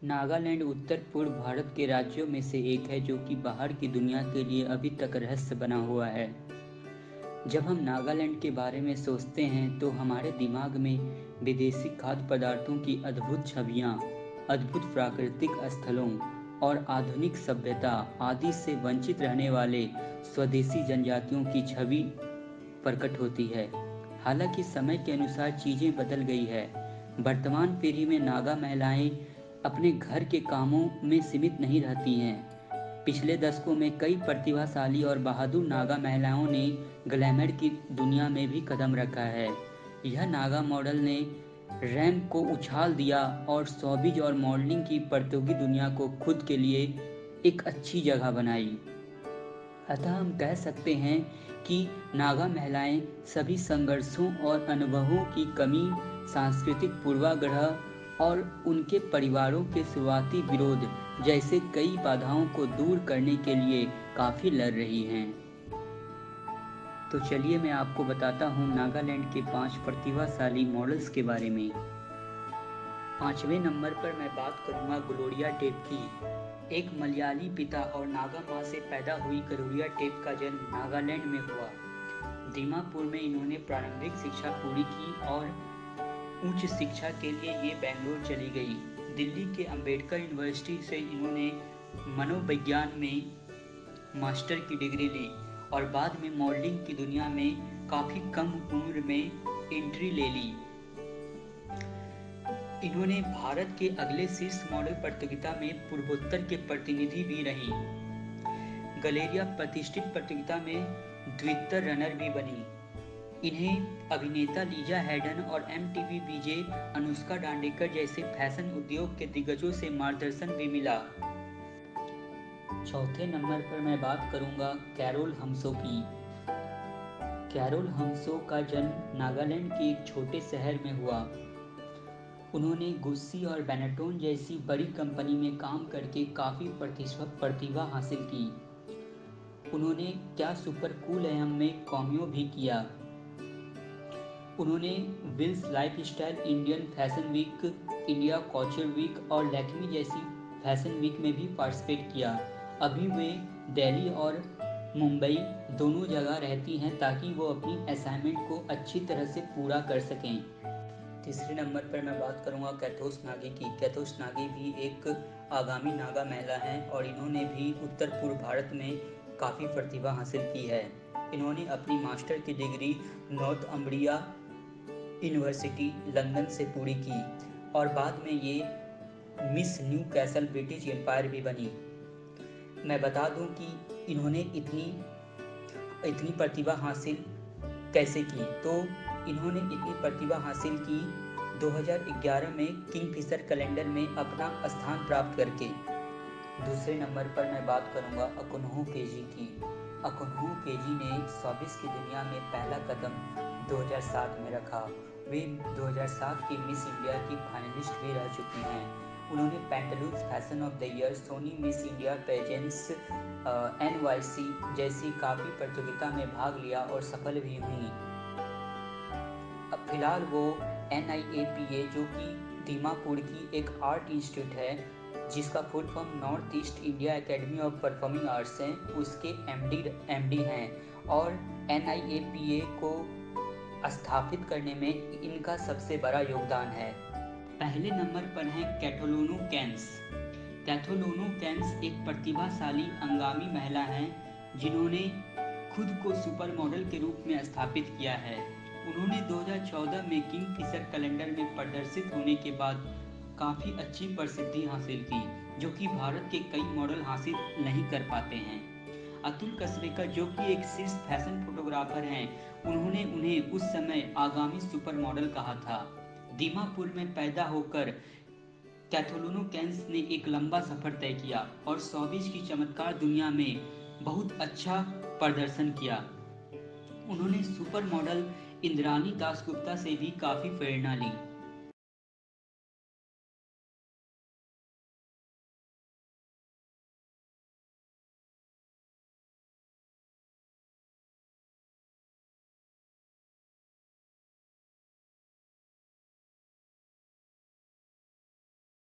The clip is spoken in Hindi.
नागालैंड उत्तर पूर्व भारत के राज्यों में से एक है जो कि बाहर की दुनिया के लिए अभी तक रहस्य बना हुआ है। जब हम नागालैंड के बारे में सोचते हैं तो हमारे दिमाग में विदेशी खाद्य पदार्थों की अद्भुत छवियां, अद्भुत प्राकृतिक स्थलों और आधुनिक सभ्यता आदि से वंचित रहने वाले स्वदेशी जनजातियों की छवि प्रकट होती है। हालांकि समय के अनुसार चीजें बदल गई है। वर्तमान पीढ़ी में नागा महिलाएं अपने घर के कामों में सीमित नहीं रहती हैं। पिछले दशकों में कई प्रतिभाशाली और बहादुर नागा महिलाओं ने ग्लैमर की दुनिया में भी कदम रखा है। यह नागा मॉडल ने रैंप को उछाल दिया और शोबिज और मॉडलिंग की प्रतियोगी दुनिया को खुद के लिए एक अच्छी जगह बनाई। अतः हम कह सकते हैं कि नागा महिलाएं सभी संघर्षों और अनुभवों की कमी, सांस्कृतिक पूर्वाग्रह और उनके परिवारों के शुरुआती विरोध जैसे कई बाधाओं को दूर करने के लिए काफ़ी लड़ रही हैं। तो चलिए मैं आपको बताता हूँ नागालैंड के 5 प्रतिभाशाली मॉडल्स के बारे में। 5वें नंबर पर मैं बात करूँगा ग्लोरिया टेप की। एक मलयाली पिता और नागा माँ से पैदा हुई ग्लोरिया टेप का जन्म नागालैंड में हुआ। दीमापुर में इन्होंने प्रारंभिक शिक्षा पूरी की और उच्च शिक्षा के लिए ये बेंगलोर चली गई। दिल्ली के अंबेडकर यूनिवर्सिटी से इन्होंने मनोविज्ञान में मास्टर की डिग्री ली और बाद में मॉडलिंग की दुनिया में काफ़ी कम उम्र में एंट्री ले ली। इन्होंने भारत के अगले शीर्ष मॉडल प्रतियोगिता में पूर्वोत्तर के प्रतिनिधि भी रही। गलेरिया प्रतिष्ठित प्रतियोगिता में द्वितीय रनर भी बनी। इन्हें अभिनेता लीजा हैडन और MTV VJ अनुष्का दांडेकर जैसे फैशन उद्योग के दिग्गजों से मार्गदर्शन भी मिला। चौथे नंबर पर मैं बात करूंगा कैरोल हमसो की। कैरोल हमसो का जन्म नागालैंड के एक छोटे शहर में हुआ। उन्होंने गुस्सी और बेनेटोन जैसी बड़ी कंपनी में काम करके काफ़ी प्रतिभा हासिल की। उन्होंने क्या सुपर कूल एम में कॉमियो भी किया। उन्होंने Wills Lifestyle, Indian Fashion Week, India Culture Week और लैक्मी जैसी फैशन वीक में भी पार्टिसिपेट किया। अभी वे दिल्ली और मुंबई दोनों जगह रहती हैं ताकि वो अपनी असाइनमेंट को अच्छी तरह से पूरा कर सकें। तीसरे नंबर पर मैं बात करूंगा कैथोस नागी की। कैथोस नागी भी एक आगामी नागा महिला हैं और इन्होंने भी उत्तर पूर्व भारत में काफ़ी प्रतिभा हासिल की है। इन्होंने अपनी मास्टर की डिग्री नॉर्थम्ब्रिया यूनिवर्सिटी लंदन से पूरी की और बाद में ये Miss Newcastle British Empire भी बनी। मैं बता दूं कि इन्होंने इतनी प्रतिभा हासिल कैसे की। तो इन्होंने इतनी प्रतिभा हासिल की 2011 में किंगफिशर कैलेंडर में अपना स्थान प्राप्त करके। दूसरे नंबर पर मैं बात करूंगा अकुनहो केजी की। अकुनहो केजी ने शोबिस की दुनिया में पहला कदम 2007 में रखा। वे 2007 की मिस इंडिया की फाइनलिस्ट भी रह चुकी हैं। उन्होंने Pantaloons Fashion of the Year, Sony Miss India pageants, NYC जैसी काफ़ी प्रतियोगिता में भाग लिया और सफल भी हुई। अब फिलहाल वो NIAPA जो कि दीमापुर की एक आर्ट इंस्टीट्यूट है जिसका full form north east India academy of performing arts हैं, उसके MD हैं और NIAPA को स्थापित करने में इनका सबसे बड़ा योगदान है। पहले नंबर पर है कैथोलोनो कैन्स। कैथोलोनो कैन्स एक प्रतिभाशाली अंगामी महिला हैं जिन्होंने खुद को सुपर मॉडल के रूप में स्थापित किया है। उन्होंने 2014 में किंगफिशर कैलेंडर में प्रदर्शित होने के बाद काफ़ी अच्छी प्रसिद्धि हासिल की जो कि भारत के कई मॉडल हासिल नहीं कर पाते हैं। अतुल कसबेकर जो कि एक शीर्ष फैशन फोटोग्राफर हैं, उन्होंने उन्हें उस समय आगामी सुपर मॉडल कहा था। दीमापुर में पैदा होकर कैथोलोनो कैन्स ने एक लंबा सफर तय किया और शोबिज की चमत्कार दुनिया में बहुत अच्छा प्रदर्शन किया। उन्होंने सुपर मॉडल इंद्रानी दासगुप्ता से भी काफ़ी प्रेरणा ली।